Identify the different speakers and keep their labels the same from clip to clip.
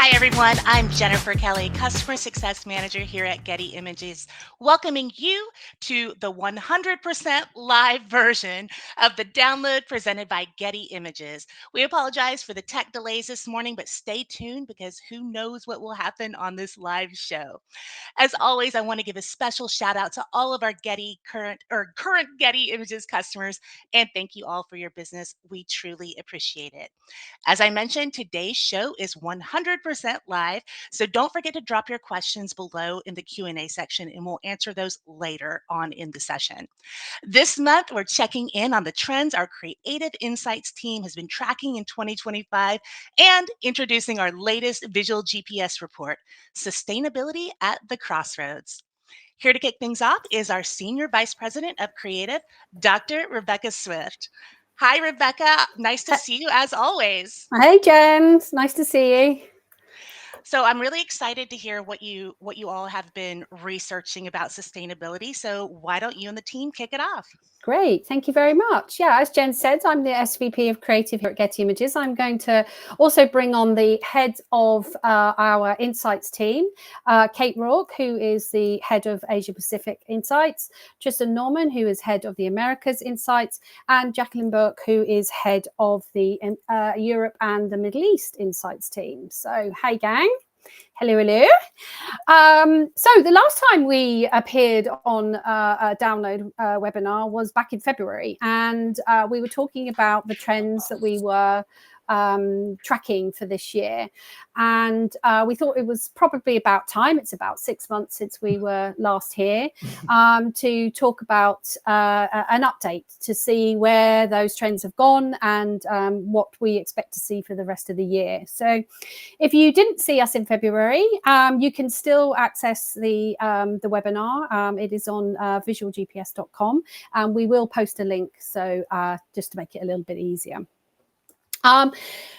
Speaker 1: Hi, everyone. I'm Jennifer Kelly, Customer Success Manager here at Getty Images, welcoming you to the 100% live version of the download presented by Getty Images. We apologize for the tech delays this morning, but stay tuned because who knows what will happen on this live show. As always, I want to give a special shout out to all of our current Getty Images customers, and thank you all for your business. We truly appreciate it. As I mentioned, today's show is 100% live, so don't forget to drop your questions below in the Q&A section, and we'll answer those later on in the session. This month, we're checking in on the trends our Creative Insights team has been tracking in 2025 and introducing our latest visual GPS report, Sustainability at the Crossroads. Here to kick things off is our Senior Vice President of Creative, Dr. Rebecca Swift. Hi, Rebecca. Nice to see you as always.
Speaker 2: Hey, Jen. It's nice to see you.
Speaker 1: So I'm really excited to hear what you all have been researching about sustainability. So why don't you and the team kick it off?
Speaker 2: Great. Thank you very much. Yeah, as Jen said, I'm the SVP of Creative here at Getty Images. I'm going to also bring on the head of our Insights team, Kate Rourke, who is the head of Asia Pacific Insights, Tristan Norman, who is head of the Americas Insights, and Jacqueline Burke, who is head of the Europe and the Middle East Insights team. So, hey, gang. Hello, hello. So the last time we appeared on a download webinar was back in February, and we were talking about the trends that we were tracking for this year, and we thought it was probably about time. It's about 6 months since we were last here, to talk about an update to see where those trends have gone and what we expect to see for the rest of the year. So if you didn't see us in February, you can still access the webinar. It is on visualgps.com, and we will post a link, so just to make it a little bit easier.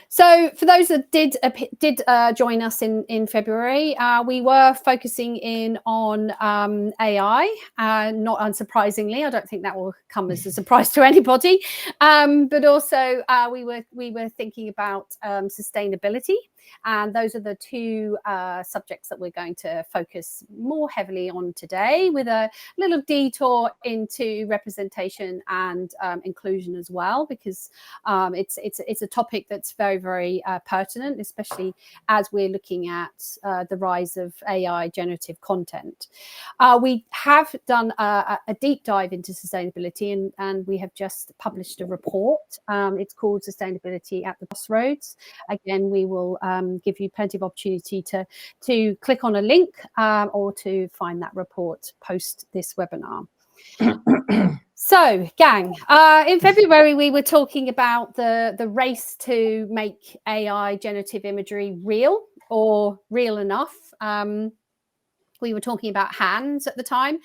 Speaker 2: So for those that did join us in February, we were focusing in on AI, not unsurprisingly. I don't think that will come as a surprise to anybody, but also we were thinking about sustainability, and those are the two subjects that we're going to focus more heavily on today, with a little detour into representation and inclusion as well, because it's a topic that's very pertinent, especially as we're looking at the rise of AI generative content. We have done a deep dive into sustainability, and we have just published a report. It's called Sustainability at the Crossroads. Again, we will give you plenty of opportunity to click on a link or to find that report post this webinar. So, gang, in February, we were talking about the race to make AI generative imagery real, or real enough. We were talking about hands at the time.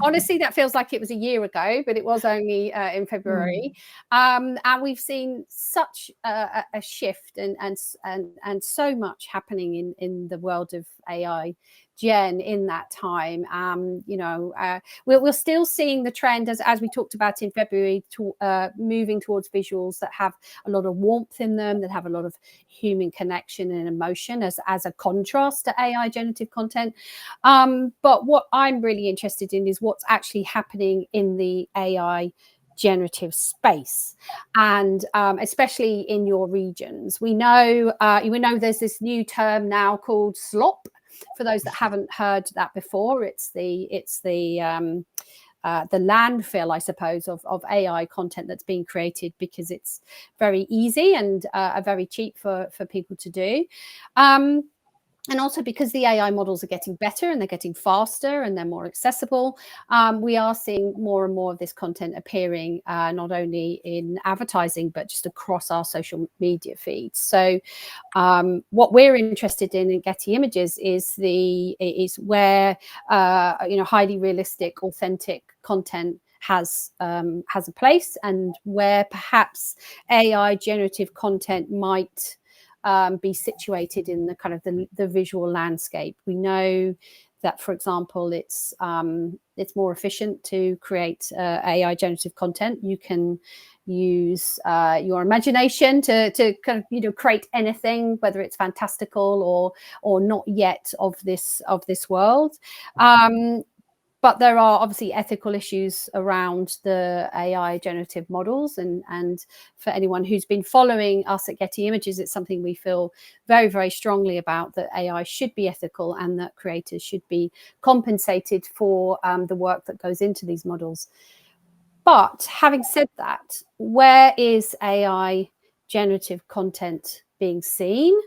Speaker 2: Honestly, that feels like it was a year ago, but it was only in February. And we've seen such a shift and so much happening in the world of AI, Jen, in that time. We're still seeing the trend, as we talked about in February, moving towards visuals that have a lot of warmth in them, that have a lot of human connection and emotion as a contrast to AI generative content. But what I'm really interested in is what's actually happening in the AI generative space, and especially in your regions. We know there's this new term now called slop. For those that haven't heard that before, it's the landfill, I suppose, of AI content that's being created because it's very easy and very cheap for people to do. And also because the AI models are getting better and they're getting faster and they're more accessible, we are seeing more and more of this content appearing not only in advertising, but just across our social media feeds. So what we're interested in Getty Images is where highly realistic, authentic content has a place, and where perhaps AI generative content might be situated in the kind of the visual landscape. We know that, for example, it's it's more efficient to create AI generative content. You can use your imagination to kind of create anything, whether it's fantastical or not yet of this world. But there are obviously ethical issues around the AI generative models, and for anyone who's been following us at Getty Images, it's something we feel very, very strongly about, that AI should be ethical and that creators should be compensated for the work that goes into these models. But having said that, where is AI generative content being seen?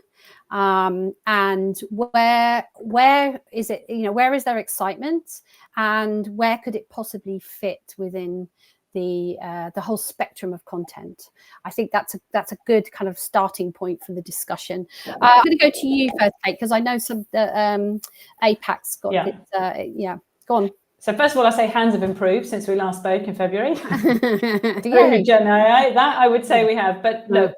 Speaker 2: And where is it, where is there excitement, and where could it possibly fit within the whole spectrum of content? I think that's a good kind of starting point for the discussion. I'm going to go to you first, Kate, because I know some APAC's got it. Go on.
Speaker 3: So first of all, I'll say hands have improved since we last spoke in February. Through Gen AI, that I would say we have. But look,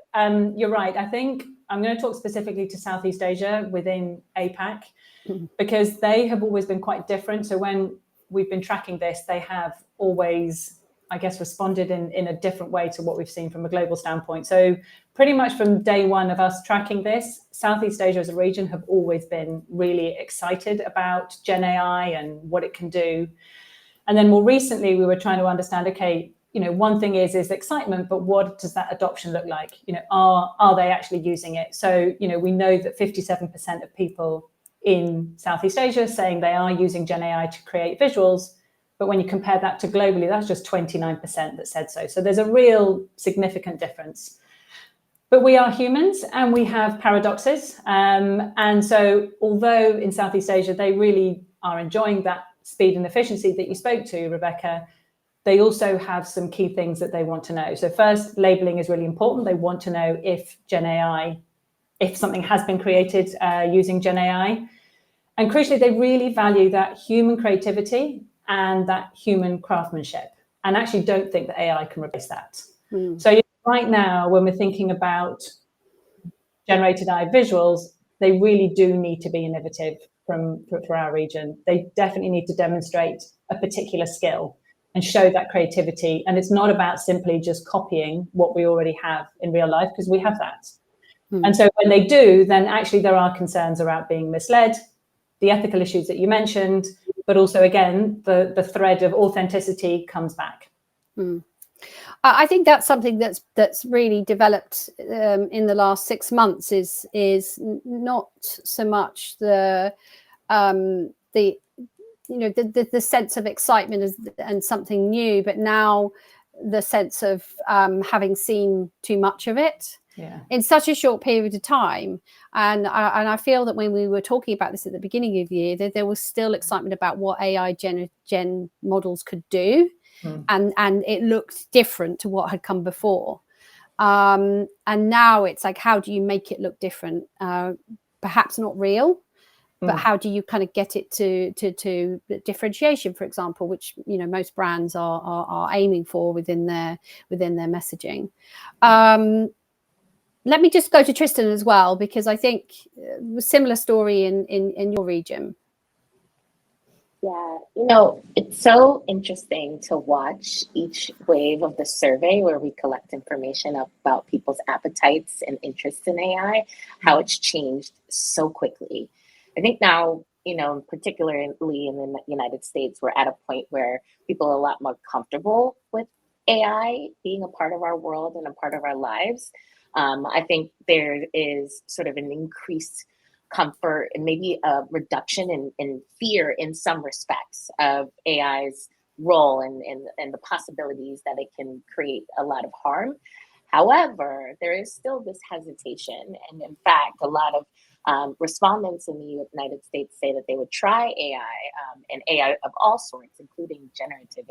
Speaker 3: you're right. I think I'm going to talk specifically to Southeast Asia within APAC, because they have always been quite different. So when we've been tracking this, they have always, I guess, responded in a different way to what we've seen from a global standpoint. So pretty much from day one of us tracking this, Southeast Asia as a region have always been really excited about Gen AI and what it can do. And then more recently, we were trying to understand, okay, one thing is excitement, but what does that adoption look like? Are they actually using it? So, we know that 57% of people in Southeast Asia saying they are using Gen AI to create visuals. But when you compare that to globally, that's just 29% that said so. So there's a real significant difference. But we are humans and we have paradoxes. And so although in Southeast Asia, they really are enjoying that speed and efficiency that you spoke to, Rebecca, they also have some key things that they want to know. So first, labeling is really important. They want to know if Gen AI, if something has been created using Gen AI. And crucially, they really value that human creativity and that human craftsmanship, and actually don't think that AI can replace that. So right now, when we're thinking about generated AI visuals, they really do need to be innovative for our region. They definitely need to demonstrate a particular skill and show that creativity. And it's not about simply just copying what we already have in real life, because we have that. And so when they do, then actually there are concerns around being misled, the ethical issues that you mentioned, but also, again, the thread of authenticity comes back.
Speaker 2: I think that's something that's really developed in the last 6 months is not so much the sense of excitement and something new, but now the sense of having seen too much of it in such a short period of time. And I feel that when we were talking about this at the beginning of the year, that there was still excitement about what AI gen models could do. And it looked different to what had come before. And now it's like, how do you make it look different? Perhaps not real, but how do you kind of get it to differentiation, for example, which most brands are aiming for within their messaging. Let me just go to Tristan as well, because I think a similar story in your region.
Speaker 4: Yeah, it's so interesting to watch each wave of the survey where we collect information about people's appetites and interests in AI, how it's changed so quickly. I think now, particularly in the United States, we're at a point where people are a lot more comfortable with AI being a part of our world and a part of our lives. I think there is sort of an increased comfort and maybe a reduction in fear in some respects of AI's role and the possibilities that it can create a lot of harm. However, there is still this hesitation. And in fact, a lot of respondents in the United States say that they would try AI and AI of all sorts, including generative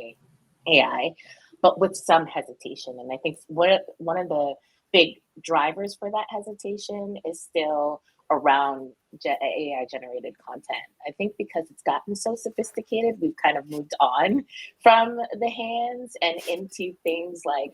Speaker 4: AI, but with some hesitation. And I think one of the big drivers for that hesitation is still around AI generated content. I think because it's gotten so sophisticated, we've kind of moved on from the hands and into things like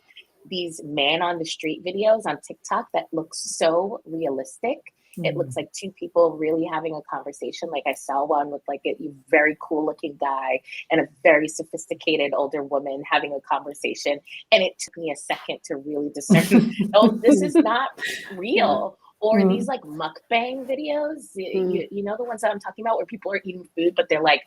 Speaker 4: these man on the street videos on TikTok that look so realistic It looks like two people really having a conversation. Like I saw one with like a very cool looking guy and a very sophisticated older woman having a conversation. And it took me a second to really discern, oh, this is not real. Or these like mukbang videos, you know, the ones that I'm talking about where people are eating food, but they're like,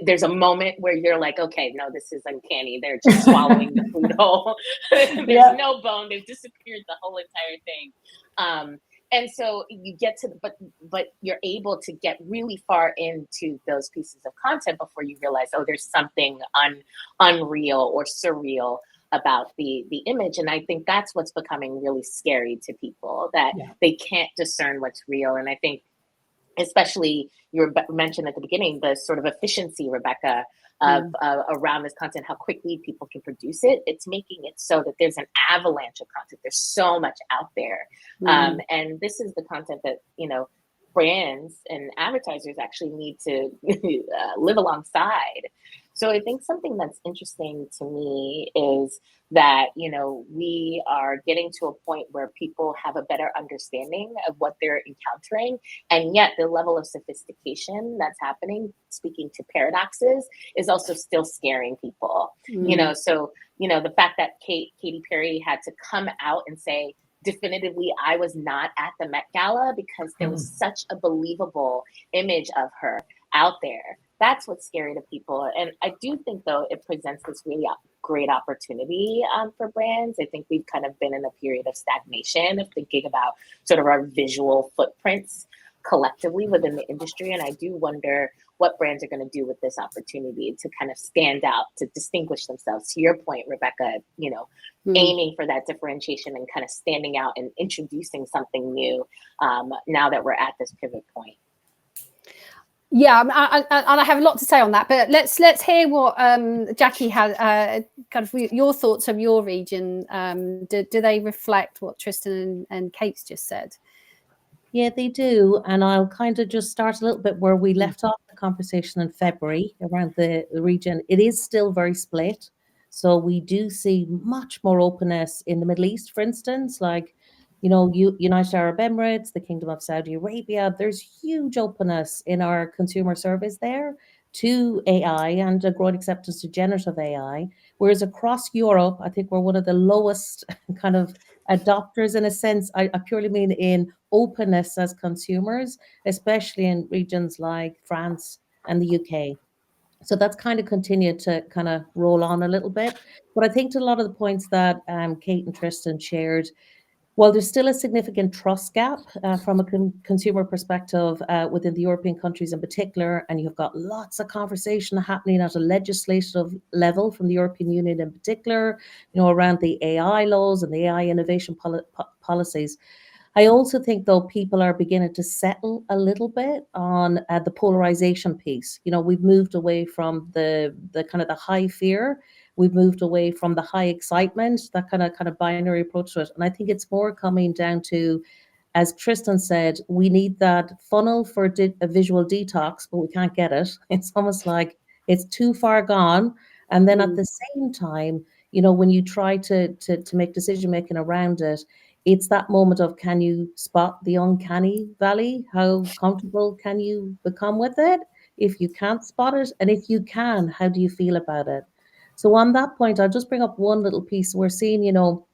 Speaker 4: there's a moment where you're like, okay, no, this is uncanny. They're just swallowing the food whole. There's no bone. They've disappeared the whole entire thing. And so you get to, but you're able to get really far into those pieces of content before you realize, oh, there's something unreal or surreal about the image. And I think that's what's becoming really scary to people, that they can't discern what's real. And I think especially you mentioned at the beginning, the sort of efficiency, Rebecca, of around this content, how quickly people can produce it. It's making it so that there's an avalanche of content. There's so much out there. And this is the content that, you know, brands and advertisers actually need to live alongside. So I think something that's interesting to me is that, you know, we are getting to a point where people have a better understanding of what they're encountering. And yet the level of sophistication that's happening, speaking to paradoxes, is also still scaring people. You know, so, you know, the fact that Katy Perry had to come out and say, definitively, I was not at the Met Gala because there was such a believable image of her out there. That's what's scary to people. And I do think, though, it presents this really great opportunity for brands. I think we've kind of been in a period of stagnation of thinking about sort of our visual footprints collectively within the industry. And I do wonder what brands are going to do with this opportunity to kind of stand out, to distinguish themselves. To your point, Rebecca, you know, aiming for that differentiation and kind of standing out and introducing something new now that we're at this pivot point.
Speaker 2: Yeah, and I have a lot to say on that, but let's hear what Jackie had, kind of your thoughts of your region. Do they reflect what Tristan and Kate's just said?
Speaker 5: Yeah, they do. And I'll kind of just start a little bit where we left off the conversation in February around the region. It is still very split. So we do see much more openness in the Middle East, for instance, like, you know, United Arab Emirates, the Kingdom of Saudi Arabia. There's huge openness in our consumer surveys there to AI and a growing acceptance to generative AI. Whereas across Europe, I think we're one of the lowest kind of adopters in a sense. I purely mean in openness as consumers, especially in regions like France and the UK. So that's kind of continued to kind of roll on a little bit. But I think to a lot of the points that Kate and Tristan shared, while there's still a significant trust gap from a consumer perspective within the European countries in particular, and you've got lots of conversation happening at a legislative level from the European Union in particular, you know, around the AI laws and the AI innovation policies. I also think, though, people are beginning to settle a little bit on the polarization piece. You know, we've moved away from the kind of the high fear. We've moved away from the high excitement, that kind of binary approach to it. And I think it's more coming down to, as Tristan said, we need that funnel for a visual detox, but we can't get it. It's almost like it's too far gone. And then at the same time, you know, when you try to make decision making around it, it's that moment of, can you spot the uncanny valley? How comfortable can you become with it if you can't spot it? And if you can, how do you feel about it? So on that point, I'll just bring up one little piece. We're seeing, you know,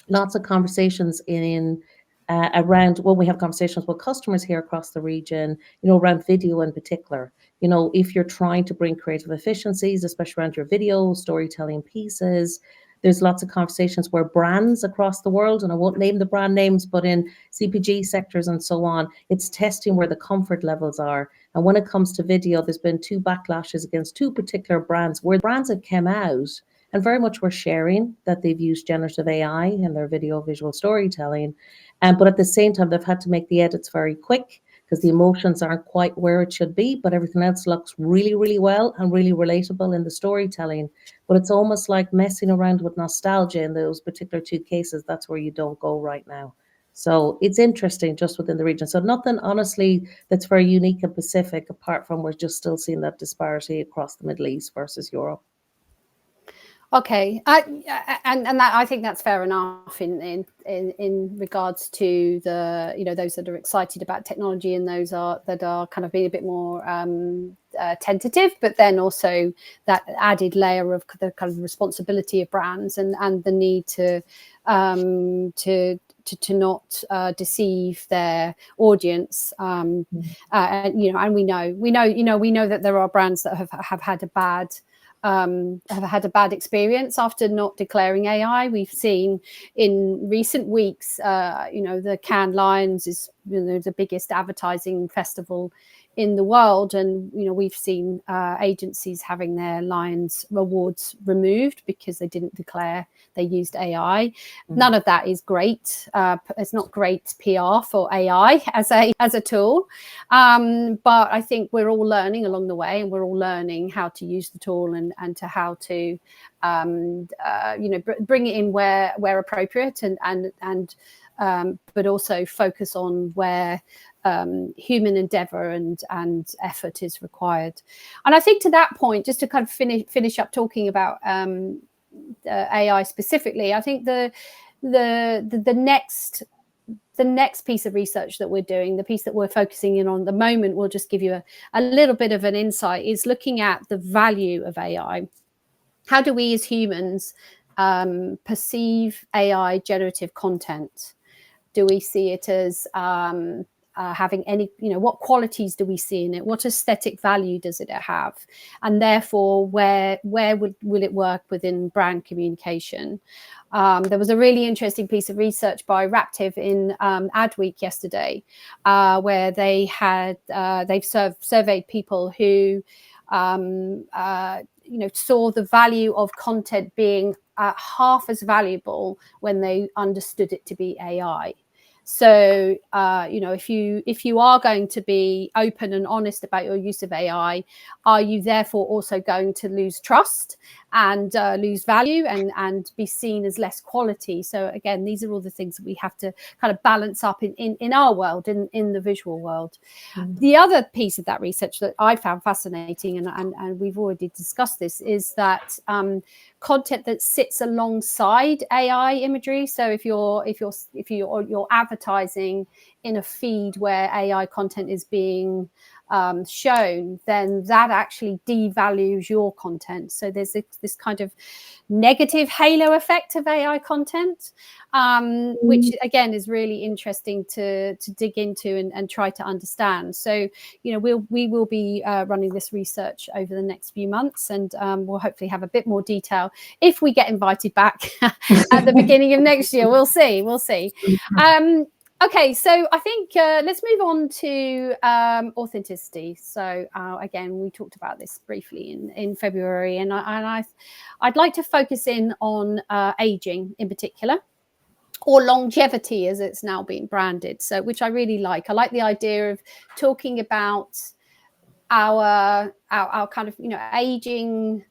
Speaker 5: lots of conversations in around when we have conversations with customers here across the region, you know, around video in particular. You know, if you're trying to bring creative efficiencies, especially around your video storytelling pieces, there's lots of conversations where brands across the world, and I won't name the brand names, but in CPG sectors and so on, it's testing where the comfort levels are. And when it comes to video, there's been 2 backlashes against 2 particular brands where brands have come out and very much were sharing that they've used generative AI in their video visual storytelling. But at the same time, they've had to make the edits very quick because the emotions aren't quite where it should be, but everything else looks really, really well and really relatable in the storytelling. But it's almost like messing around with nostalgia in those particular 2 cases. That's where you don't go right now. So it's interesting just within the region. So nothing, honestly, that's very unique and Pacific, apart from we're just still seeing that disparity across the Middle East versus Europe.
Speaker 2: Okay, and that, I think that's fair enough in regards to the, you know, those that are excited about technology and those that are kind of being a bit more tentative, but then also that added layer of the kind of responsibility of brands and the need to not deceive their audience, and you know, and we know that there are brands that have had a bad experience after not declaring AI. We've seen in recent weeks, you know, the Cannes Lions is, you know, the biggest advertising festival in the world, and you know, we've seen agencies having their Lions awards removed because they didn't declare they used AI. None of that is great. It's not great PR for AI as a tool, but I think we're all learning along the way, and we're all learning how to use the tool and to how to you know, bring it in where appropriate, and but also focus on where human endeavor and effort is required. And I think to that point, just to kind of finish up talking about AI specifically, I think the next piece of research that we're doing, the piece that we're focusing in on at the moment, will just give you a little bit of an insight, is looking at the value of AI. How do we as humans perceive AI generative content? Do we see it as having any, you know, what qualities do we see in it? What aesthetic value does it have? And therefore, where will it work within brand communication? There was a really interesting piece of research by Raptive in Adweek yesterday, where they've surveyed people who you know, saw the value of content being half as valuable when they understood it to be AI. So, you know, if you are going to be open and honest about your use of AI, are you therefore also going to lose trust and lose value and be seen as less quality? So again, these are all the things that we have to kind of balance up in our world, in the visual world. The other piece of that research that I found fascinating, and we've already discussed this, is that content that sits alongside AI imagery. So if you're advertising in a feed where AI content is being shown, then that actually devalues your content. So there's this kind of negative halo effect of AI content, which again is really interesting to dig into and try to understand. So, you know, we will be running this research over the next few months, and we'll hopefully have a bit more detail if we get invited back at the beginning of next year. We'll see. Okay, so I think let's move on to authenticity. So again, we talked about this briefly in February, and I'd like to focus in on aging in particular, or longevity as it's now been branded. So, which I really like. I like the idea of talking about our kind of, you know, aging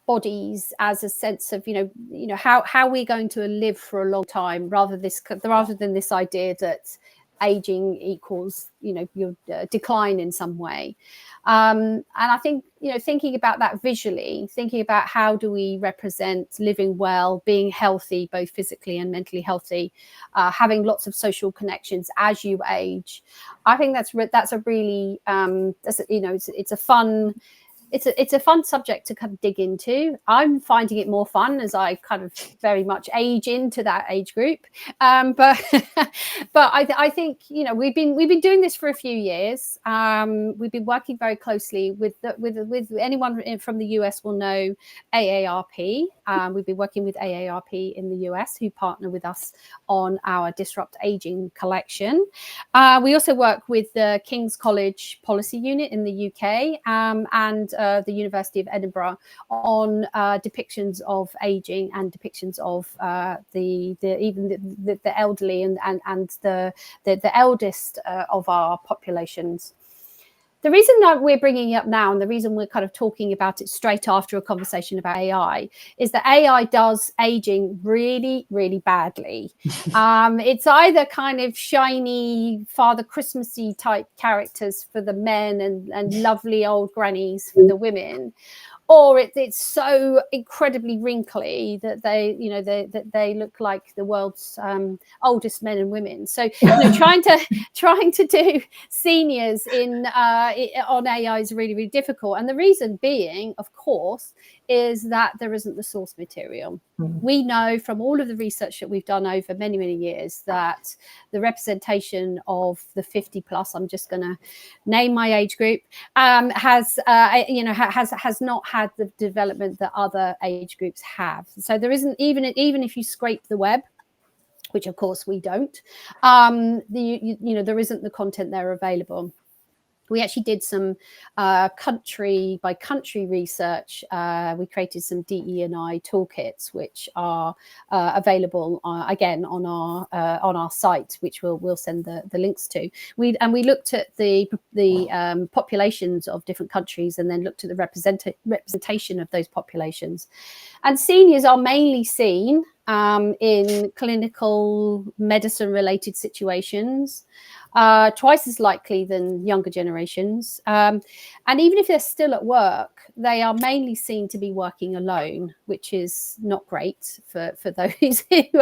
Speaker 2: bodies as a sense of, you know how we're going to live for a long time, rather than this idea that aging equals, you know, your decline in some way. And I think, you know, thinking about that visually, thinking about how do we represent living well, being healthy, both physically and mentally healthy, having lots of social connections as you age. I think that's a really you know, it's a fun. It's a fun subject to kind of dig into. I'm finding it more fun as I kind of very much age into that age group. But I think, you know, we've been doing this for a few years. We've been working very closely with anyone from the US will know AARP. We've been working with AARP in the US, who partner with us on our Disrupt Aging collection. We also work with the King's College Policy Unit in the UK, and the University of Edinburgh on depictions of aging and depictions of the elderly and the eldest of our populations. The reason that we're bringing it up now, and the reason we're kind of talking about it straight after a conversation about AI, is that AI does aging really, really badly. It's either kind of shiny Father Christmassy type characters for the men and lovely old grannies for the women, or it's so incredibly wrinkly that they look like the world's oldest men and women. So trying to do seniors on AI is really, really difficult. And the reason being, of course, is that there isn't the source material. We know from all of the research that we've done over many, many years that the representation of the 50 plus, I'm just going to name my age group, has not had the development that other age groups have. So there isn't, even if you scrape the web, which of course we don't, there isn't the content there available. We actually did some country by country research. We created some DE&I toolkits, which are available again on our site, which we'll send the links to. We looked at the populations of different countries, and then looked at the representation of those populations. And seniors are mainly seen in clinical medicine related situations, twice as likely than younger generations. And even if they're still at work, they are mainly seen to be working alone, which is not great for those who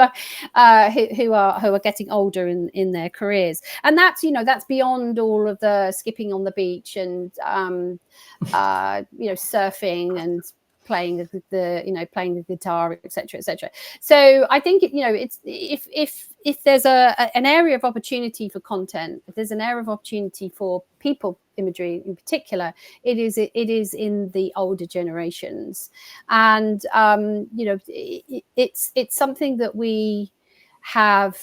Speaker 2: are getting older in their careers. And that's beyond all of the skipping on the beach and surfing and playing the guitar, etc., etc. So I think it's if there's an area of opportunity for content, if there's an area of opportunity for people imagery in particular, it is in the older generations. And it's something that we have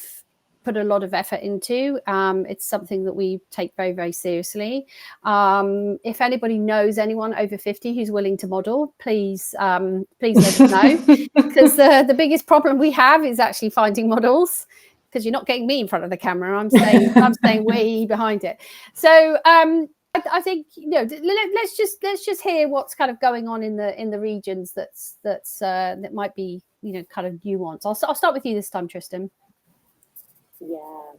Speaker 2: put a lot of effort into. It's something that we take very, very seriously. If anybody knows anyone over 50 who's willing to model, please let us know, because the biggest problem we have is actually finding models, because you're not getting me in front of the camera. I'm staying way behind it. So I think let's just hear what's kind of going on in the regions that might be kind of nuanced. I'll start with you this time, Tristan.
Speaker 4: Yeah.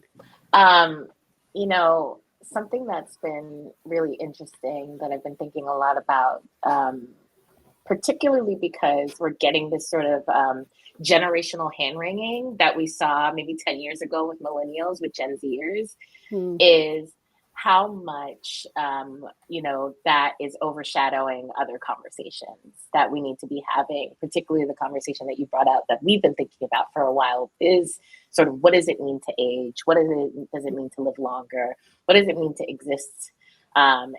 Speaker 4: Something that's been really interesting that I've been thinking a lot about, particularly because we're getting this sort of generational hand-wringing that we saw maybe 10 years ago with millennials, with Gen Zers, is how much, that is overshadowing other conversations that we need to be having, particularly the conversation that you brought up that we've been thinking about for a while, is sort of, what does it mean to age? What does it mean to live longer? What does it mean to exist and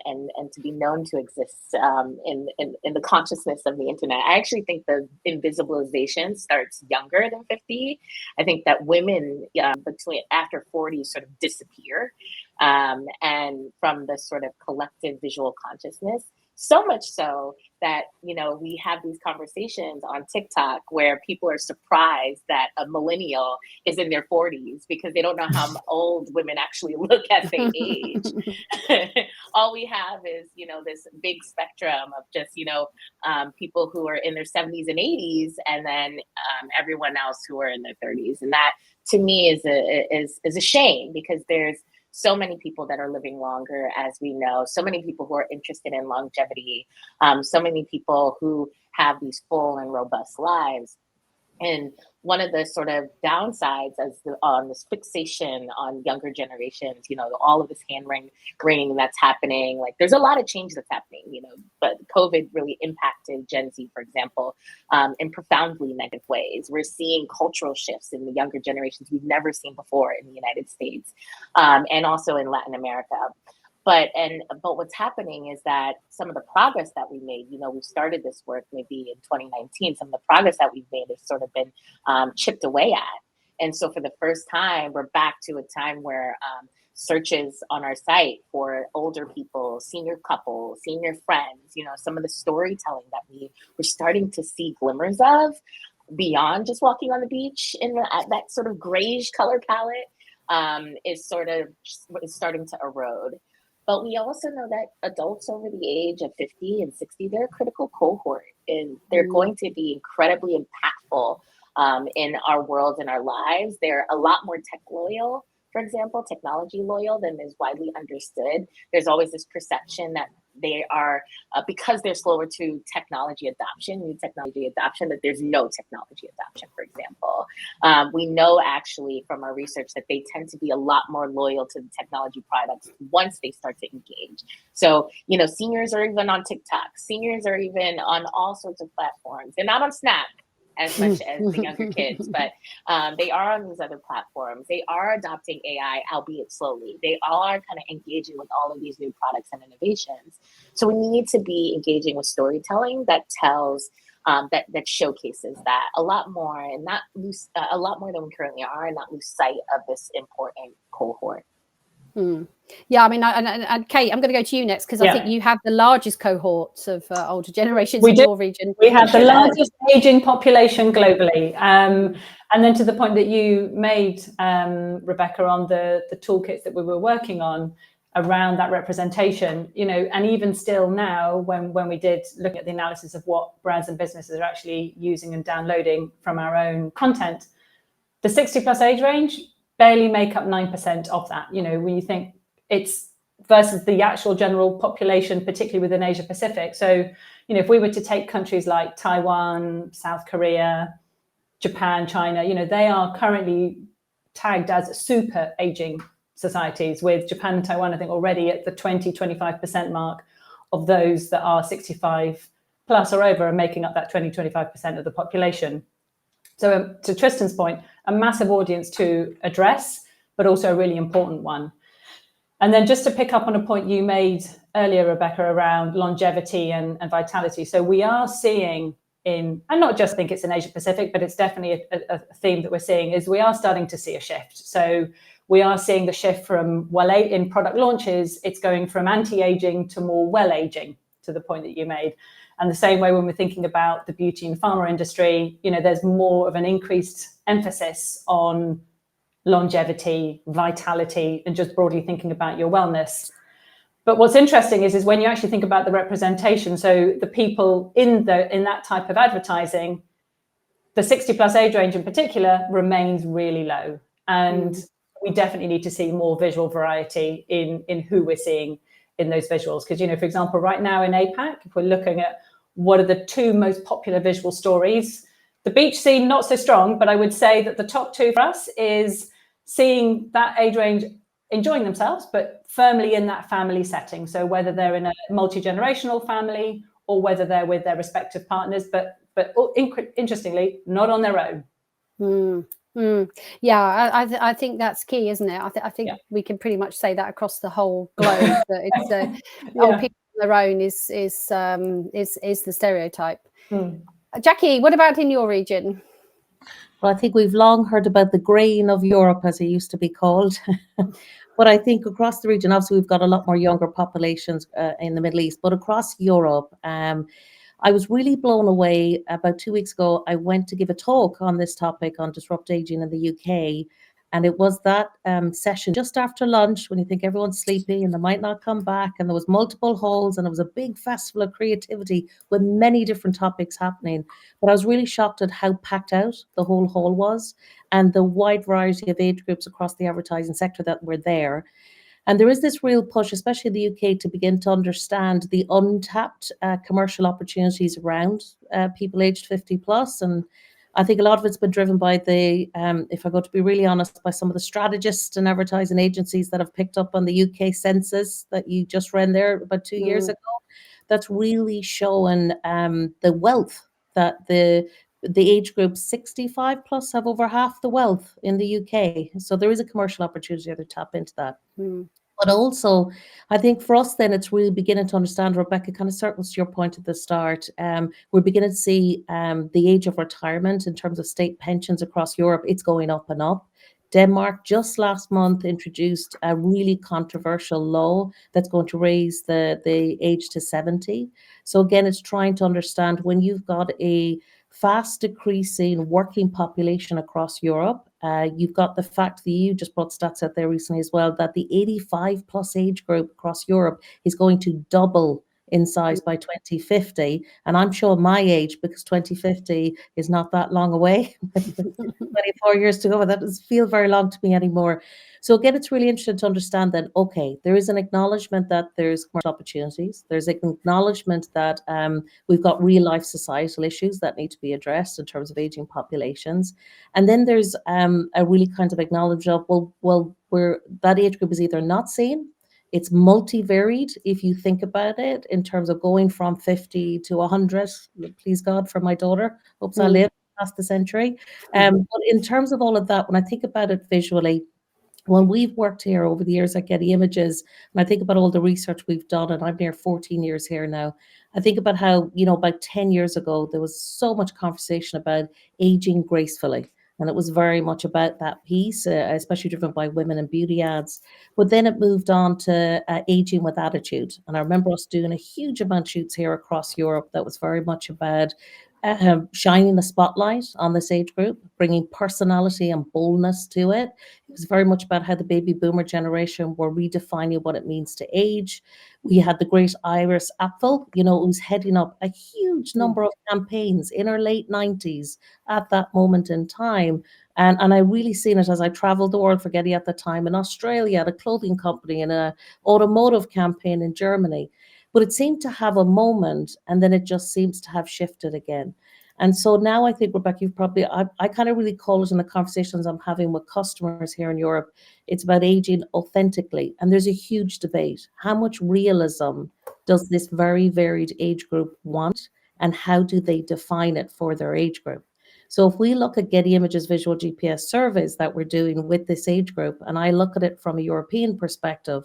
Speaker 4: to be known to exist in the consciousness of the internet? I actually think the invisibilization starts younger than 50. I think that women between after 40 sort of disappear, and from the sort of collective visual consciousness. So much so that, we have these conversations on TikTok where people are surprised that a millennial is in their 40s because they don't know how old women actually look as they age. All we have is, this big spectrum of just, people who are in their 70s and 80s, and then everyone else who are in their 30s. And that, to me, is a shame, because there's so many people that are living longer, as we know, so many people who are interested in longevity, so many people who have these full and robust lives. And one of the sort of downsides on this fixation on younger generations, all of this hand-wringing that's happening, like there's a lot of change that's happening, but COVID really impacted Gen Z, for example, in profoundly negative ways. We're seeing cultural shifts in the younger generations we've never seen before in the United States, and also in Latin America. But what's happening is that some of the progress that we made, we started this work maybe in 2019, some of the progress that we've made has sort of been chipped away at. And so for the first time, we're back to a time where searches on our site for older people, senior couples, senior friends, some of the storytelling that we were starting to see glimmers of beyond just walking on the beach in that sort of grayish color palette is starting to erode. But we also know that adults over the age of 50 and 60, they're a critical cohort, and they're going to be incredibly impactful in our world and our lives. They're a lot more tech loyal, for example, technology loyal, than is widely understood. There's always this perception that they are, because they're slower to new technology adoption, that there's no technology adoption, for example. We know actually from our research that they tend to be a lot more loyal to the technology products once they start to engage. So, seniors are even on TikTok, seniors are even on all sorts of platforms. They're not on Snap as much as the younger kids, but they are on these other platforms. They are adopting AI, albeit slowly. They are kind of engaging with all of these new products and innovations. So we need to be engaging with storytelling that tells, that showcases that a lot more, and not lose a lot more than we currently are, and not lose sight of this important cohort.
Speaker 2: Yeah, I mean, and Kate, I'm going to go to you next, because I think you have the largest cohorts of older generations in your region.
Speaker 3: We have the largest aging population globally. And then to the point that you made, Rebecca, on the toolkits that we were working on around that representation, and even still now, when we did look at the analysis of what brands and businesses are actually using and downloading from our own content, the 60 plus age range barely make up 9% of that. When you think it's versus the actual general population, particularly within Asia Pacific. So, if we were to take countries like Taiwan, South Korea, Japan, China, they are currently tagged as super aging societies, with Japan and Taiwan, I think, already at the 20-25% mark of those that are 65 plus or over, and making up that 20-25% of the population. So to Tristan's point, a massive audience to address, but also a really important one. And then just to pick up on a point you made earlier, Rebecca, around longevity and vitality. So we are seeing and not just think it's in Asia Pacific, but it's definitely a theme that we're seeing, is we are starting to see a shift. So we are seeing the shift from in product launches, it's going from anti-aging to more well-aging, to the point that you made. And the same way when we're thinking about the beauty and pharma industry, there's more of an increased emphasis on longevity, vitality, and just broadly thinking about your wellness. But what's interesting is when you actually think about the representation, so the people in that type of advertising, the 60 plus age range in particular remains really low. And we definitely need to see more visual variety in who we're seeing in those visuals. Because, for example, right now in APAC, if we're looking at what are the two most popular visual stories, the beach scene, not so strong, but I would say that the top two for us is seeing that age range enjoying themselves, but firmly in that family setting. So whether they're in a multi-generational family or whether they're with their respective partners, but interestingly, not on their own.
Speaker 2: Yeah, I think that's key, isn't it? I think we can pretty much say that across the whole globe, that it's old people on their own is the stereotype. Jackie, what about in your region?
Speaker 5: Well, I think we've long heard about the grain of Europe, as it used to be called. But I think across the region, obviously, we've got a lot more younger populations in the Middle East. But across Europe, I was really blown away. About 2 weeks ago, I went to give a talk on this topic, on disrupt aging in the UK. And it was that session just after lunch, when you think everyone's sleepy and they might not come back. And there was multiple halls, and it was a big festival of creativity with many different topics happening. But I was really shocked at how packed out the whole hall was, and the wide variety of age groups across the advertising sector that were there. And there is this real push, especially in the UK, to begin to understand the untapped commercial opportunities around people aged 50 plus. And I think a lot of it's been driven by if I go to be really honest, by some of the strategists and advertising agencies that have picked up on the UK census that you just ran there about 2 years ago. That's really showing the wealth that the age group 65 plus have over half the wealth in the UK. So there is a commercial opportunity to tap into that. But also, I think for us then, it's really beginning to understand, Rebecca, kind of circles to your point at the start. We're beginning to see the age of retirement in terms of state pensions across Europe. It's going up and up. Denmark just last month introduced a really controversial law that's going to raise the age to 70. So again, it's trying to understand, when you've got a fast decreasing working population across Europe, you've got the fact that you just brought stats out there recently as well, that the 85 plus age group across Europe is going to double in size by 2050. And I'm showing my age because 2050 is not that long away. 24 years to go, but that doesn't feel very long to me anymore. So again, it's really interesting to understand that, okay, there is an acknowledgement that there's commercial opportunities. There's an acknowledgement that we've got real life societal issues that need to be addressed in terms of aging populations. And then there's a really kind of acknowledge of, well, where that age group is either not seen, it's multivaried if you think about it in terms of going from 50 to 100, please God, for my daughter, hopes I live past the century. But in terms of all of that, when I think about it visually, when we've worked here over the years at Getty Images, and I think about all the research we've done, and I'm near 14 years here now, I think about how, about 10 years ago, there was so much conversation about aging gracefully. And it was very much about that piece, especially driven by women and beauty ads. But then it moved on to aging with attitude. And I remember us doing a huge amount of shoots here across Europe that was very much about shining the spotlight on this age group, bringing personality and boldness to it. It was very much about how the baby boomer generation were redefining what it means to age. We had the great Iris Apfel, who's heading up a huge number of campaigns in her late 90s at that moment in time. And I really seen it as I traveled the world for Getty at the time in Australia, at a clothing company, and an automotive campaign in Germany. But it seemed to have a moment, and then it just seems to have shifted again. And so now I think, Rebecca, you've probably, I kind of really call it in the conversations I'm having with customers here in Europe, it's about aging authentically. And there's a huge debate. How much realism does this very varied age group want? And how do they define it for their age group? So if we look at Getty Images visual GPS surveys that we're doing with this age group, and I look at it from a European perspective,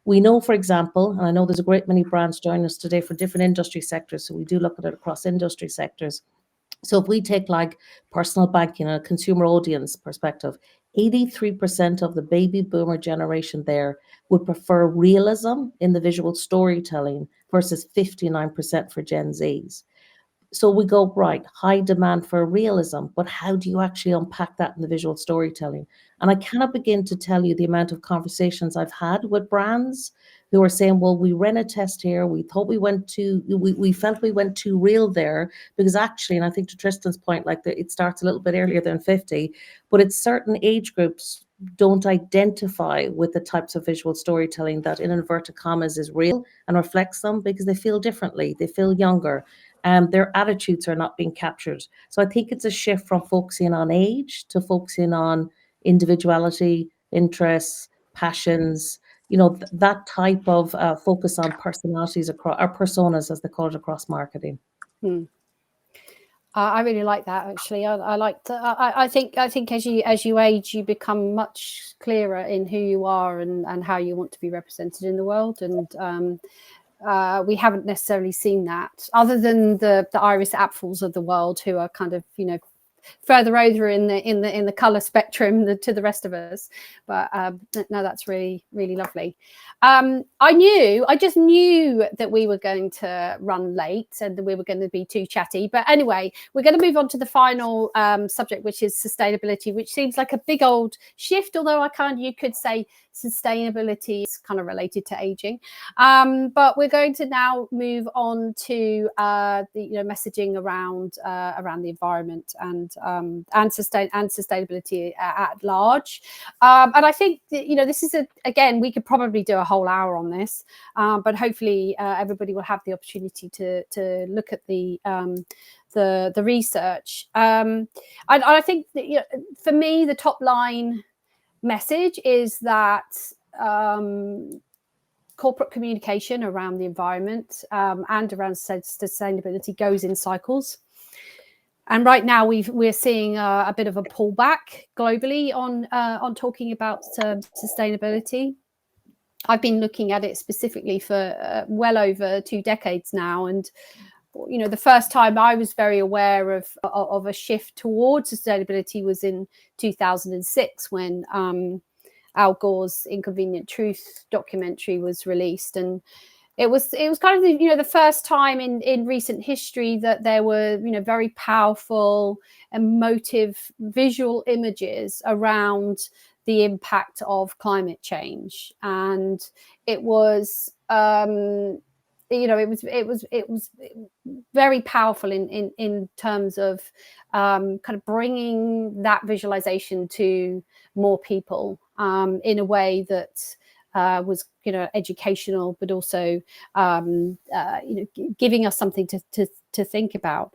Speaker 5: we know, for example, and I know there's a great many brands joining us today for different industry sectors, so we do look at it across industry sectors. So if we take like personal banking and a consumer audience perspective, 83% of the baby boomer generation there would prefer realism in the visual storytelling versus 59% for Gen Zs. So we go, right, high demand for realism, but how do you actually unpack that in the visual storytelling? And I cannot begin to tell you the amount of conversations I've had with brands who are saying, well, we ran a test here. We thought we felt we went too real there, because actually, and I think to Tristan's point, like it starts a little bit earlier than 50, but it's certain age groups don't identify with the types of visual storytelling that, in inverted commas, is real and reflects them, because they feel differently, they feel younger, and their attitudes are not being captured. So I think it's a shift from focusing on age to focusing on individuality, interests, passions, that type of focus on personalities across, or personas as they call it, across marketing.
Speaker 2: I really like that, actually. I think as you age, you become much clearer in who you are and how you want to be represented in the world. And we haven't necessarily seen that, other than the Iris Apfels of the world, who are kind of further over in the color spectrum to the rest of us. But no, that's really, really lovely. I just knew that we were going to run late and that we were going to be too chatty. But anyway, we're going to move on to the final subject, which is sustainability, which seems like a big old shift, although you could say sustainability is kind of related to aging. But we're going to now move on to the messaging around the environment and sustainability at large. And I think that, this is again, we could probably do a whole hour on this, but hopefully everybody will have the opportunity to look at the research. I think that, for me, the top line message is that corporate communication around the environment and around sustainability goes in cycles. And right now we're seeing a bit of a pullback globally on talking about sustainability. I've been looking at it specifically for well over 2 decades now, and the first time I was very aware of a shift towards sustainability was in 2006, when Al Gore's Inconvenient Truth documentary was released, and it was kind of the first time in recent history that there were very powerful, emotive visual images around the impact of climate change. And it was you know, it was very powerful in terms of kind of bringing that visualization to more people in a way that was, you know, educational, but also you know, giving us something to think about.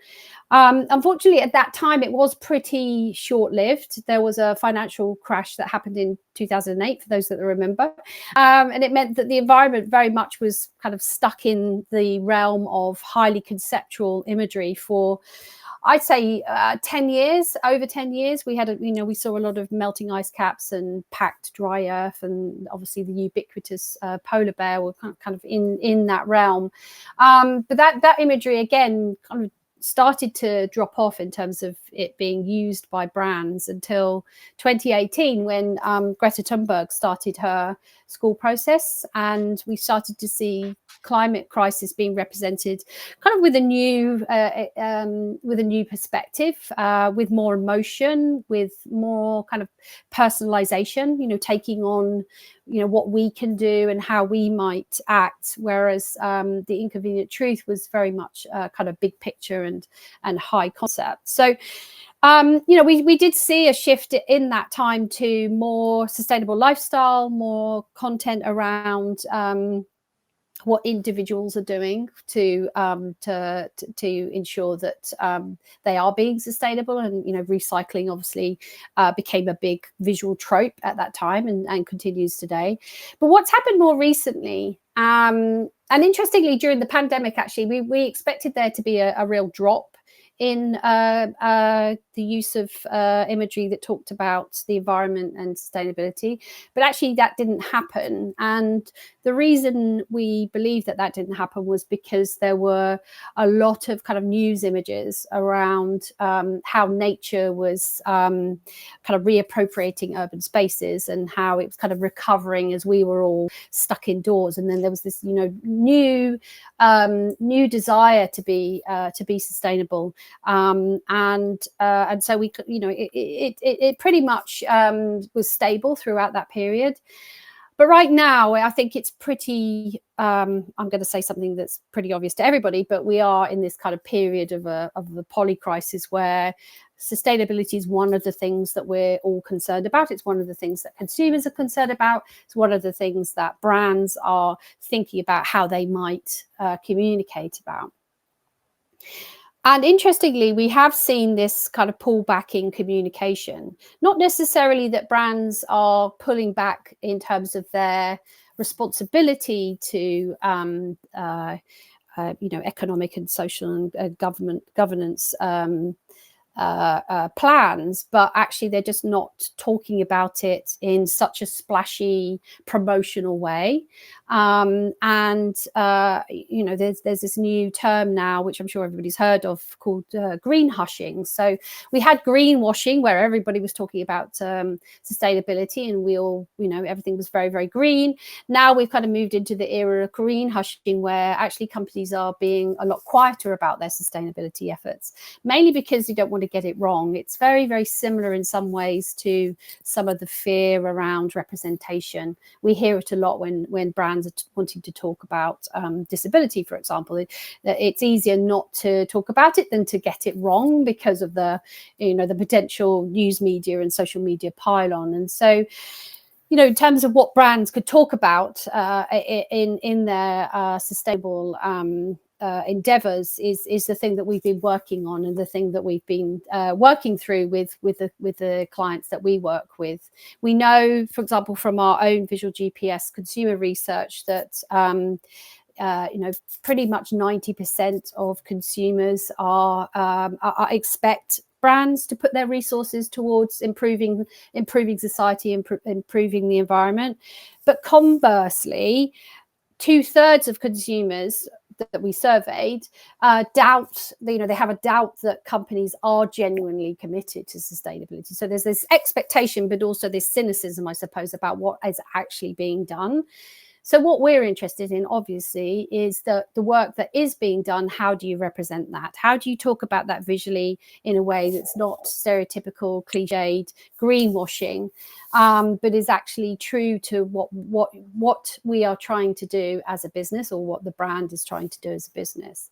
Speaker 2: Unfortunately, at that time, it was pretty short-lived. There was a financial crash that happened in 2008, for those that remember, and it meant that the environment very much was kind of stuck in the realm of highly conceptual imagery for, I'd say, 10 years. Over 10 years, we had, you know, we saw a lot of melting ice caps and packed dry earth, and obviously the ubiquitous polar bear were kind of in that realm. But that imagery again kind of started to drop off in terms of it being used by brands until 2018, when Greta Thunberg started her school process, and we started to see climate crisis being represented kind of with a new perspective, with more emotion, with more kind of personalization, you know, taking on, you know, what we can do and how we might act, whereas the Inconvenient Truth was very much kind of big picture and high concept. So you know, we did see a shift in that time to more sustainable lifestyle, more content around what individuals are doing to ensure that they are being sustainable. And, you know, recycling obviously became a big visual trope at that time, and continues today. But what's happened more recently, and interestingly, during the pandemic, actually, we expected there to be a real drop in the use of imagery that talked about the environment and sustainability, but actually that didn't happen. And the reason we believe that didn't happen was because there were a lot of kind of news images around how nature was kind of reappropriating urban spaces, and how it was kind of recovering as we were all stuck indoors. And then there was this, you know, new desire to be sustainable. And so we, you know, it pretty much was stable throughout that period. But right now, I think it's pretty, I'm going to say something that's pretty obvious to everybody, but we are in this kind of period of the poly crisis, where sustainability is one of the things that we're all concerned about. It's one of the things that consumers are concerned about. It's one of the things that brands are thinking about how they might communicate about. And interestingly, we have seen this kind of pullback in communication. Not necessarily that brands are pulling back in terms of their responsibility to, you know, economic and social and governance plans, but actually they're just not talking about it in such a splashy promotional way. You know, there's this new term now, which I'm sure everybody's heard of, called greenhushing. So we had greenwashing, where everybody was talking about sustainability, and we all, you know, everything was very, very green. Now we've kind of moved into the era of greenhushing, where actually companies are being a lot quieter about their sustainability efforts, mainly because you don't want to get it wrong. It's very, very similar in some ways to some of the fear around representation. We hear it a lot when brands are wanting to talk about disability, for example. It's easier not to talk about it than to get it wrong, because of the, you know, the potential news media and social media pile-on. And so, you know, in terms of what brands could talk about in their sustainable endeavors is the thing that we've been working on, and the thing that we've been working through with the clients that we work with. We know, for example, from our own visual GPS consumer research, that you know, pretty much 90% of consumers expect brands to put their resources towards improving society, improving the environment. But conversely, 2/3 of consumers that we surveyed doubt, you know, they have a doubt that companies are genuinely committed to sustainability. So there's this expectation, but also this cynicism, I suppose, about what is actually being done. So what we're interested in, obviously, is the work that is being done. How do you represent that? How do you talk about that visually in a way that's not stereotypical, cliched, greenwashing? but is actually true to what we are trying to do as a business, or what the brand is trying to do as a business.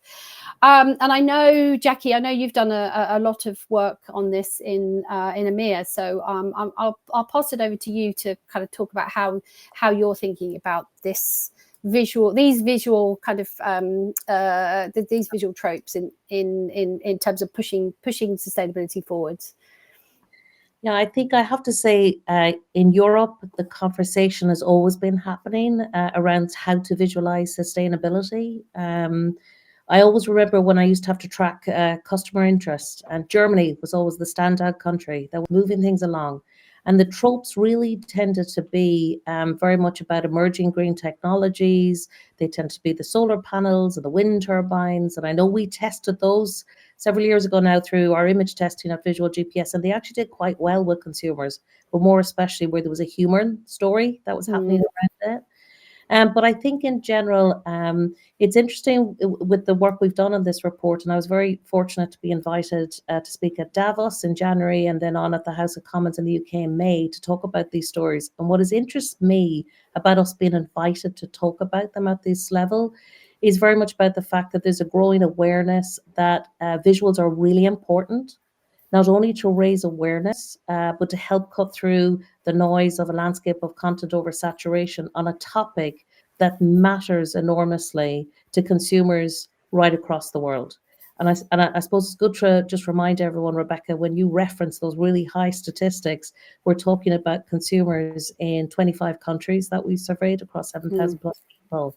Speaker 2: And I know, Jackie, I know you've done a lot of work on this in EMEA, so I'll pass it over to you to kind of talk about how you're thinking about these visual kind of these visual tropes in terms of pushing sustainability forwards.
Speaker 5: Yeah, I think I have to say, in Europe, the conversation has always been happening around how to visualize sustainability. I always remember when I used to have to track customer interest, and Germany was always the standout country that was moving things along. And the tropes really tended to be very much about emerging green technologies. They tend to be the solar panels and the wind turbines. And I know we tested those several years ago now through our image testing of visual GPS, and they actually did quite well with consumers, but more especially where there was a human story that was happening around it. But I think in general, it's interesting with the work we've done on this report, and I was very fortunate to be invited to speak at Davos in January, and then on at the House of Commons in the UK in May to talk about these stories. And what has interested me about us being invited to talk about them at this level is very much about the fact that there's a growing awareness that visuals are really important, not only to raise awareness, but to help cut through the noise of a landscape of content oversaturation on a topic that matters enormously to consumers right across the world. And I suppose it's good to just remind everyone, Rebecca, when you reference those really high statistics, we're talking about consumers in 25 countries that we surveyed across 7,000 plus people.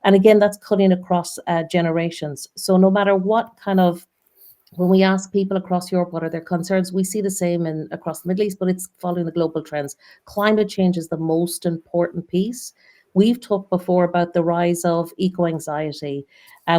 Speaker 5: And again, that's cutting across generations. So no matter what kind of, when we ask people across Europe what are their concerns, we see the same across the Middle East, but it's following the global trends. Climate change is the most important piece. We've talked before about the rise of eco-anxiety.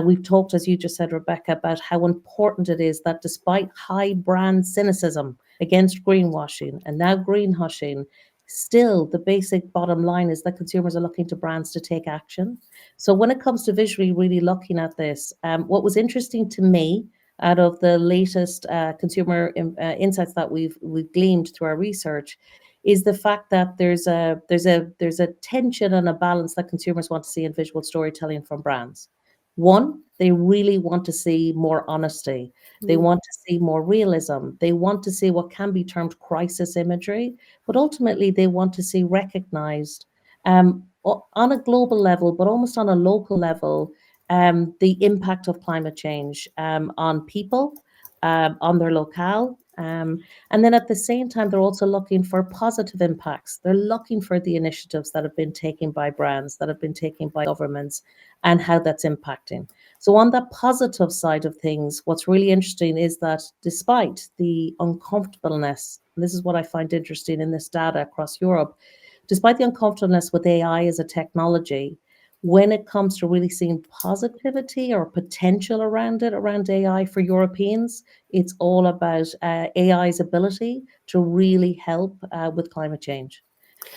Speaker 5: We've talked, as you just said, Rebecca, about how important it is that despite high brand cynicism against greenwashing and now green hushing, still the basic bottom line is that consumers are looking to brands to take action. So when it comes to visually really looking at this, what was interesting to me out of the latest consumer insights that we've gleaned through our research is the fact that there's a tension and a balance that consumers want to see in visual storytelling from brands. One, they really want to see more honesty. They want to see more realism. They want to see what can be termed crisis imagery, but ultimately they want to see recognized on a global level, but almost on a local level, the impact of climate change on people, on their locale. And then at the same time, they're also looking for positive impacts. They're looking for the initiatives that have been taken by brands, that have been taken by governments, and how that's impacting. So on the positive side of things, what's really interesting is that despite the uncomfortableness, and this is what I find interesting in this data across Europe, despite the uncomfortableness with AI as a technology, when it comes to really seeing positivity or potential around it, around AI for Europeans, it's all about AI's ability to really help with climate change.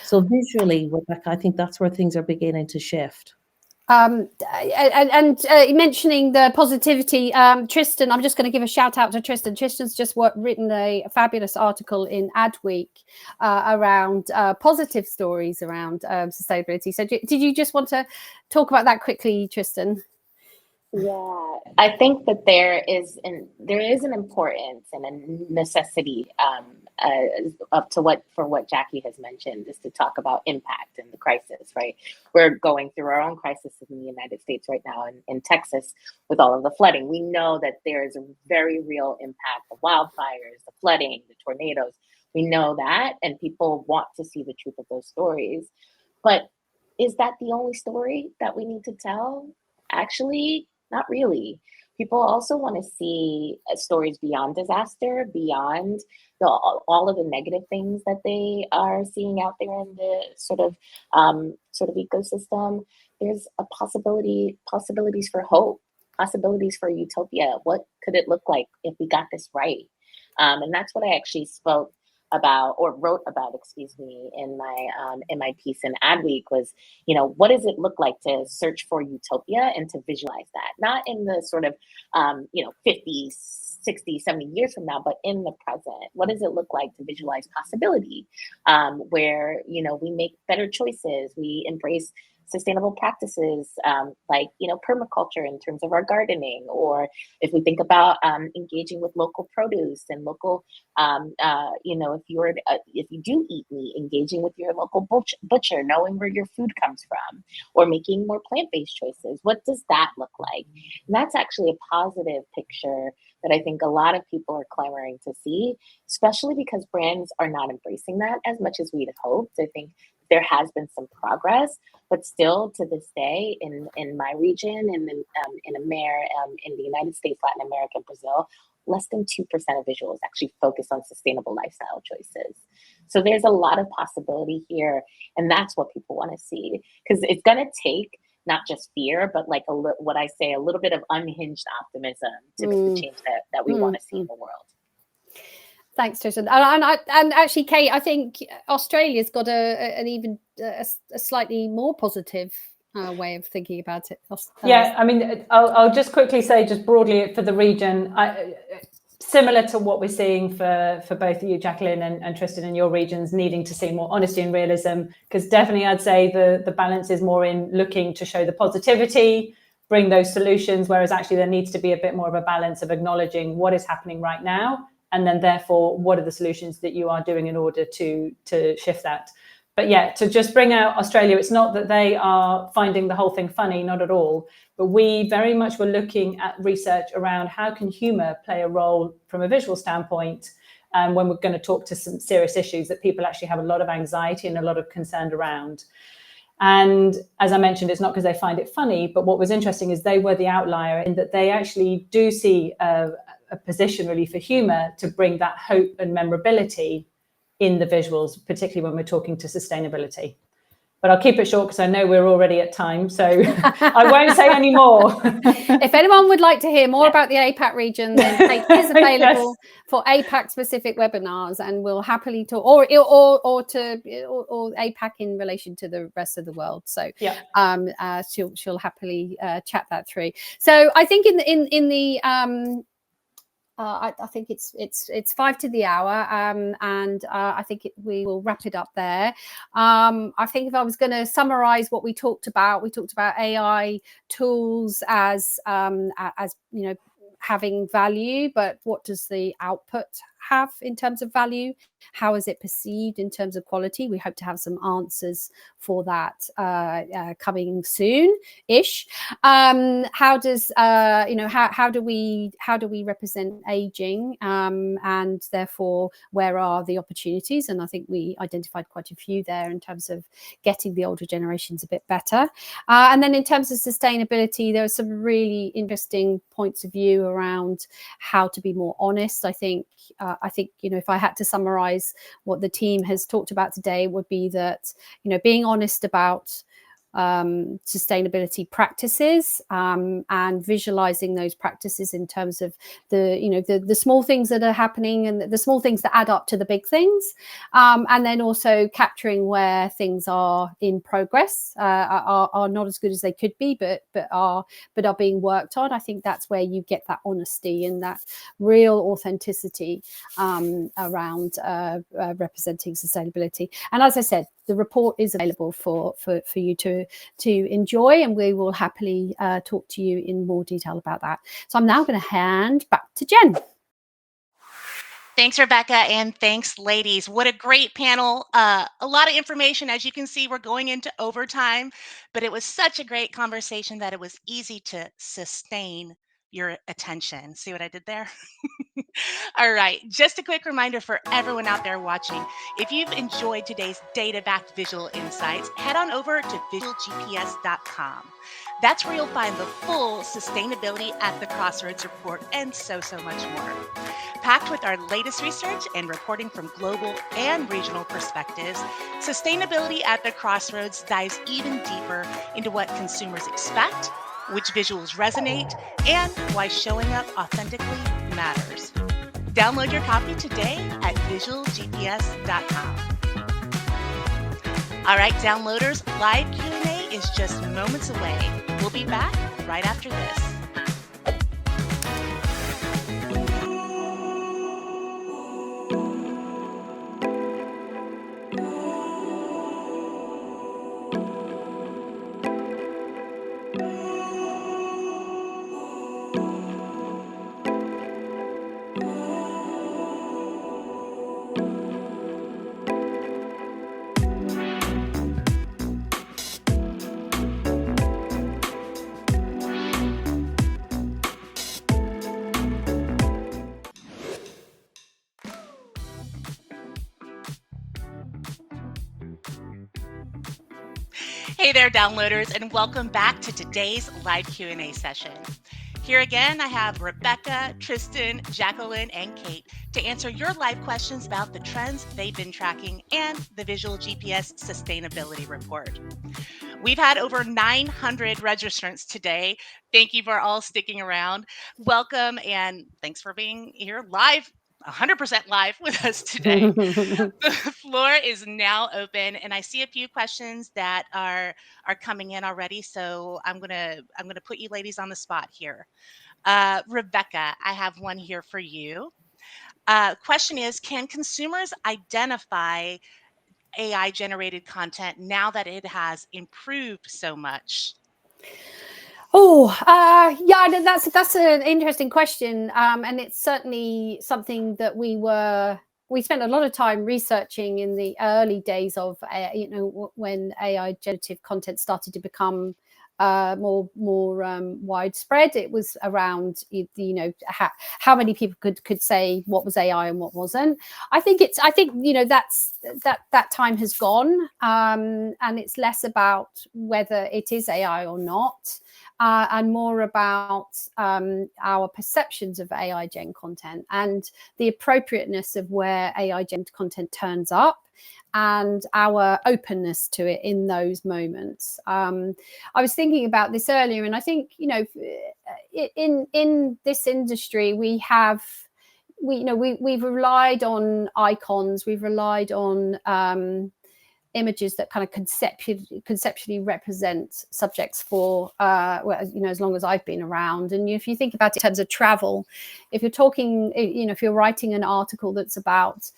Speaker 5: So visually, Rebecca, I think that's where things are beginning to shift.
Speaker 2: And mentioning the positivity, Tristan, I'm just going to give a shout out to Tristan. Tristan's just written a fabulous article in Adweek around positive stories around sustainability. So did you just want to talk about that quickly, Tristan?
Speaker 4: Yeah, I think that there is an importance and a necessity up to what Jackie has mentioned, is to talk about impact and the crisis, right? We're going through our own crisis in the United States right now, in Texas, with all of the flooding. We know that there is a very real impact: the wildfires, the flooding, the tornadoes. We know that, and people want to see the truth of those stories. But is that the only story that we need to tell? Actually, not really. People also want to see stories beyond disaster, beyond all of the negative things that they are seeing out there in the sort of ecosystem. There's a possibilities for hope, possibilities for utopia. What could it look like if we got this right? And that's what I actually spoke about, or wrote about, excuse me, in my piece in Adweek was, what does it look like to search for utopia and to visualize that, not in the sort of 50, 60, 70 years from now, but in the present. What does it look like to visualize possibility, where we make better choices, we embrace sustainable practices, like permaculture in terms of our gardening, or if we think about engaging with local produce and local, if you do eat meat, engaging with your local butcher, knowing where your food comes from, or making more plant-based choices. What does that look like? And that's actually a positive picture that I think a lot of people are clamoring to see, especially because brands are not embracing that as much as we'd hoped. I think there has been some progress, but still to this day in my region and in the United States, Latin America, and Brazil, less than 2% of visuals actually focus on sustainable lifestyle choices. So there's a lot of possibility here, and that's what people want to see, because it's going to take not just fear, but like what I say, a little bit of unhinged optimism to make the change that we want to see in the world.
Speaker 2: Thanks, Tristan. And actually, Kate, I think Australia's got a slightly more positive way of thinking about it.
Speaker 3: Yeah, I mean, I'll just quickly say, just broadly for the region, similar to what we're seeing for both you, Jacqueline, and Tristan, in your regions, needing to see more honesty and realism, because definitely I'd say the balance is more in looking to show the positivity, bring those solutions, whereas actually there needs to be a bit more of a balance of acknowledging what is happening right now, and then therefore what are the solutions that you are doing in order to shift that. But yeah, to just bring out Australia, it's not that they are finding the whole thing funny, not at all, but we very much were looking at research around how can humor play a role from a visual standpoint, when we're going to talk to some serious issues that people actually have a lot of anxiety and a lot of concern around. And as I mentioned, it's not because they find it funny, but what was interesting is they were the outlier in that they actually do see a position really for humor to bring that hope and memorability in the visuals, particularly when we're talking to sustainability. But I'll keep it short because I know we're already at time, so I won't say any more.
Speaker 2: If anyone would like to hear more about the APAC region, then Kate is available for APAC specific webinars, and we'll happily talk, or APAC in relation to the rest of the world. So she'll happily chat that through. So I think in the I think it's 5 to the hour, and I think we will wrap it up there. I think if I was going to summarize what we talked about AI tools as having value, but what does the output have in terms of value? How is it perceived in terms of quality? We hope to have some answers for that coming soon-ish. How does how do we represent aging, and therefore where are the opportunities? And I think we identified quite a few there in terms of getting the older generations a bit better. And then in terms of sustainability, there are some really interesting points of view around how to be more honest. I think if I had to summarize what the team has talked about today, would be that being honest about sustainability practices, and visualizing those practices in terms of the small things that are happening and the small things that add up to the big things, and then also capturing where things are in progress, are not as good as they could be, but are being worked on. I think that's where you get that honesty and that real authenticity around representing sustainability. And as I said, the report is available for you to enjoy, and we will happily talk to you in more detail about that. So I'm now going to hand back to Jen.
Speaker 1: Thanks, Rebecca, and thanks, ladies. What a great panel. A lot of information. As you can see, we're going into overtime, but it was such a great conversation that it was easy to sustain your attention. See what I did there? All right, just a quick reminder for everyone out there watching. If you've enjoyed today's data-backed visual insights, head on over to visualgps.com. That's where you'll find the full Sustainability at the Crossroads report and so much more. Packed with our latest research and reporting from global and regional perspectives, Sustainability at the Crossroads dives even deeper into what consumers expect, which visuals resonate, and why showing up authentically matters. Download your copy today at visualgps.com. All right, downloaders, live Q&A is just moments away. We'll be back right after this. Hey there, downloaders, and welcome back to today's live Q&A session. Here again, I have Rebecca, Tristan, Jacqueline, and Kate to answer your live questions about the trends they've been tracking and the Visual GPS Sustainability Report. We've had over 900 registrants today. Thank you for all sticking around. Welcome, and thanks for being here live, 100% live with us today. The floor is now open, and I see a few questions that are coming in already. So I'm gonna put you ladies on the spot here. Rebecca, I have one here for you. Question is, can consumers identify AI generated content now that it has improved so much?
Speaker 2: Yeah, that's an interesting question, and it's certainly something that we spent a lot of time researching in the early days of when AI generative content started to become more widespread. It was around how many people could say what was AI and what wasn't. I think that time has gone, and it's less about whether it is AI or not, and more about our perceptions of AI gen content and the appropriateness of where AI gen content turns up, and our openness to it in those moments. I was thinking about this earlier, and I think in this industry we've relied on icons, we've relied on images that kind of conceptually represent subjects for as long as I've been around. And if you think about it in terms of travel, if you're talking, if you're writing an article that's about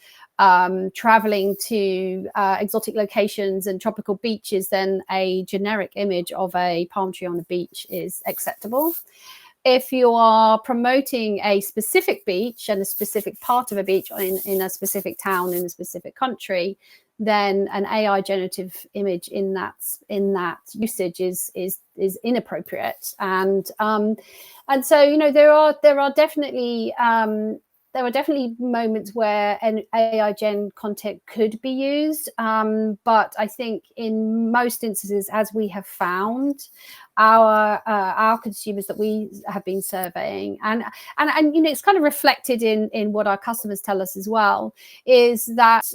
Speaker 2: traveling to exotic locations and tropical beaches, then a generic image of a palm tree on the beach is acceptable. If you are promoting a specific beach and a specific part of a beach in a specific town in a specific country, then an AI generative image in that usage is inappropriate. And so there are definitely moments where an AI gen content could be used, but I think in most instances, as we have found, our consumers that we have been surveying, and it's kind of reflected in what our customers tell us as well, is that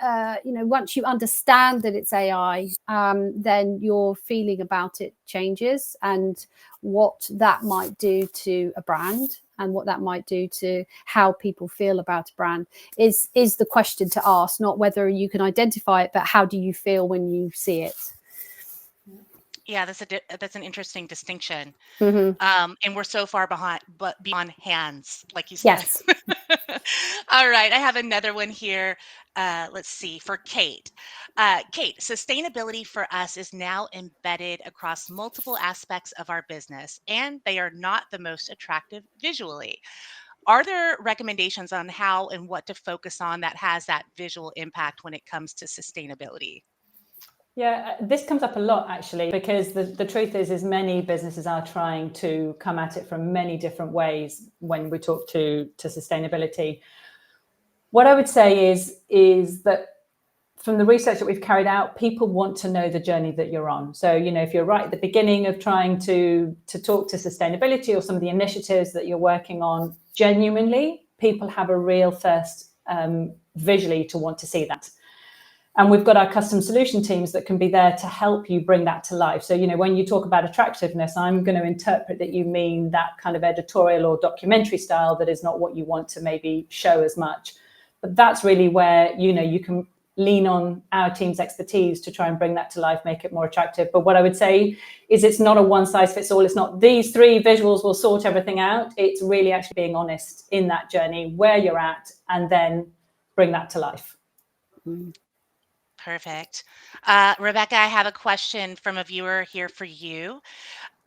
Speaker 2: once you understand that it's AI, then your feeling about it changes, and what that might do to a brand and what that might do to how people feel about a brand is the question to ask, not whether you can identify it, but how do you feel when you see it?
Speaker 1: Yeah, that's an interesting distinction.
Speaker 2: Mm-hmm.
Speaker 1: And we're so far behind, but beyond hands, like you said.
Speaker 2: Yes.
Speaker 1: All right, I have another one here. Let's see, for Kate. Kate, sustainability for us is now embedded across multiple aspects of our business, and they are not the most attractive visually. Are there recommendations on how and what to focus on that has that visual impact when it comes to sustainability?
Speaker 3: Yeah, this comes up a lot, actually, because the truth is many businesses are trying to come at it from many different ways when we talk to sustainability. What I would say is that from the research that we've carried out, people want to know the journey that you're on. So, if you're right at the beginning of trying to talk to sustainability or some of the initiatives that you're working on, genuinely, people have a real thirst visually to want to see that. And we've got our custom solution teams that can be there to help you bring that to life. So, when you talk about attractiveness, I'm going to interpret that you mean that kind of editorial or documentary style that is not what you want to maybe show as much. But that's really where, you can lean on our team's expertise to try and bring that to life, make it more attractive. But what I would say is it's not a one size fits all. It's not these 3 visuals will sort everything out. It's really actually being honest in that journey, where you're at, and then bring that to life.
Speaker 1: Perfect. Rebecca, I have a question from a viewer here for you.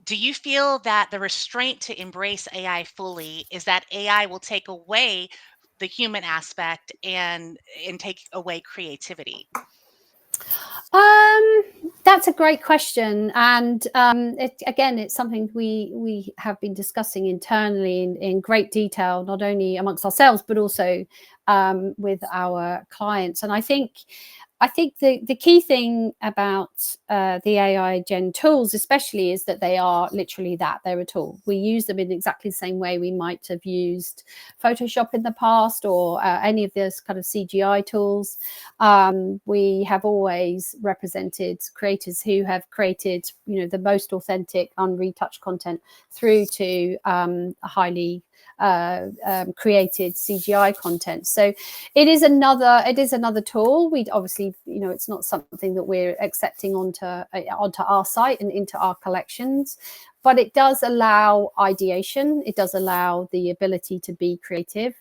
Speaker 1: Do you feel that the restraint to embrace AI fully is that AI will take away the human aspect and take away creativity?
Speaker 2: That's a great question, and it's something we have been discussing internally in great detail, not only amongst ourselves but also with our clients. And I think the key thing about the AI Gen tools especially is that they are literally that. They're a tool. We use them in exactly the same way we might have used Photoshop in the past, or any of those kind of CGI tools. We have always represented creators who have created, the most authentic, unretouched content through to highly created CGI content. So it is another tool. We obviously, it's not something that we're accepting onto our site and into our collections, but it does allow ideation. It does allow the ability to be creative,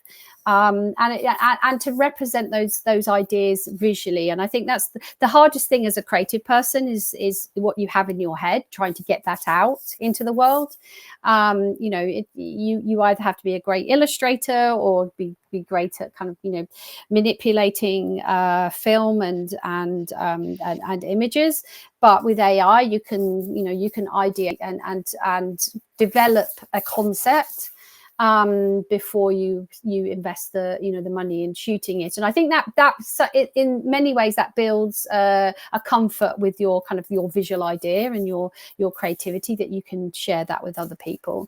Speaker 2: and to represent those ideas visually. And I think that's the hardest thing as a creative person is what you have in your head, trying to get that out into the world. You either have to be a great illustrator or be great at kind of manipulating film and images. But with AI, you can ideate and develop a concept before you invest the money in shooting it. And I think that's in many ways that builds a comfort with your visual idea and your creativity, that you can share that with other people.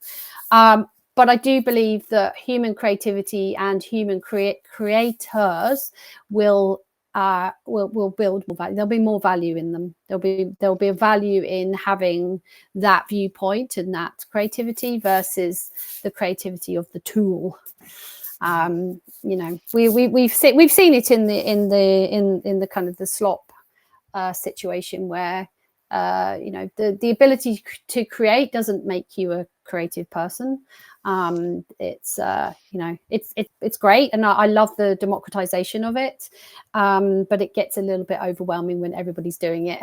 Speaker 2: But I do believe that human creativity and human creators will build more value. There'll be more value in them. There'll be a value in having that viewpoint and that creativity versus the creativity of the tool. We've seen it in the kind of the slop situation where the ability to create doesn't make you a creative person. It's great, and I love the democratization of it, but it gets a little bit overwhelming when everybody's doing it.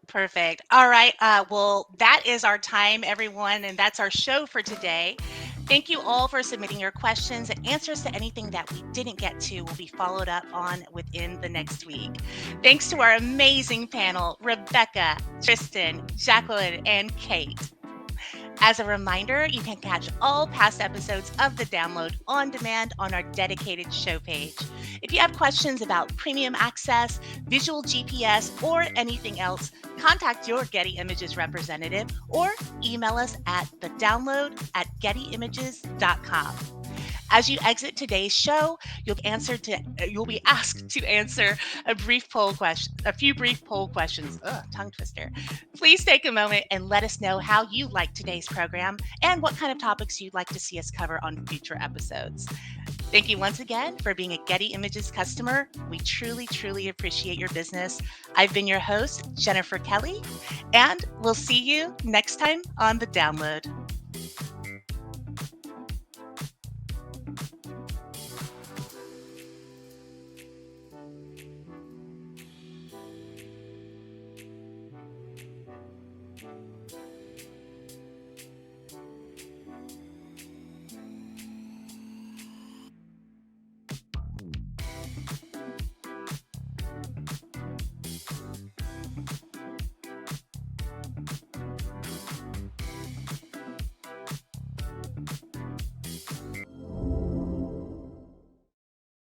Speaker 1: Perfect. All right. Well, that is our time, everyone, and that's our show for today. Thank you all for submitting your questions, and answers to anything that we didn't get to will be followed up on within the next week. Thanks to our amazing panel, Rebecca, Tristan, Jacqueline, and Kate. As a reminder, you can catch all past episodes of The Download on demand on our dedicated show page. If you have questions about premium access, visual GPS, or anything else, contact your Getty Images representative or email us at thedownload@gettyimages.com. As you exit today's show, you'll be asked to answer a few brief poll questions. Tongue twister. Please take a moment and let us know how you liked today's program and what kind of topics you'd like to see us cover on future episodes. Thank you once again for being a Getty Images customer. We truly, truly appreciate your business. I've been your host, Jennifer Kelly, and we'll see you next time on The Download.